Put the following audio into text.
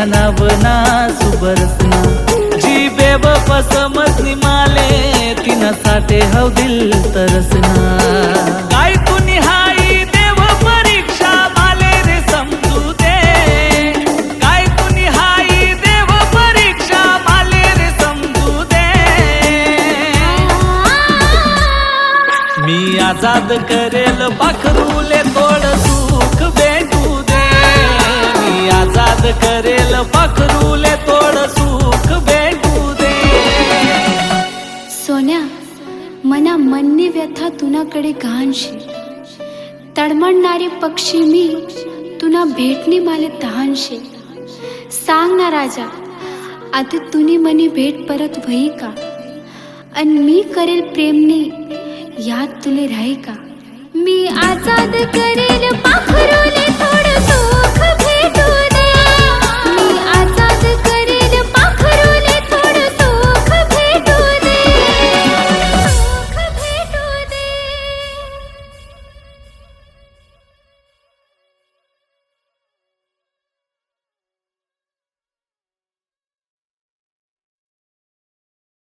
तिना नावना सुबरसना जी बेवफा समजनी माले तिना साठे हव दिल तरसना काय तू निहाई देव परीक्षा माले रे समजू दे काय तू निहाई देव परीक्षा माले रे समजू दे मी आजाद करेल पाखरूले थोड सुख भेटू दे मी आजाद करेल पाखरूले थोड सुख भेटू दे सोन्या मना मननी व्यथा तुनाकडे घाणशी तडमडणारे पक्षी मी तुना भेटणी माले तहानशे सांग ना राजा आता तुनी मनी भेट परत व्हई का अन मी करेल प्रेमनी याद तुले राही का मी आजाद करे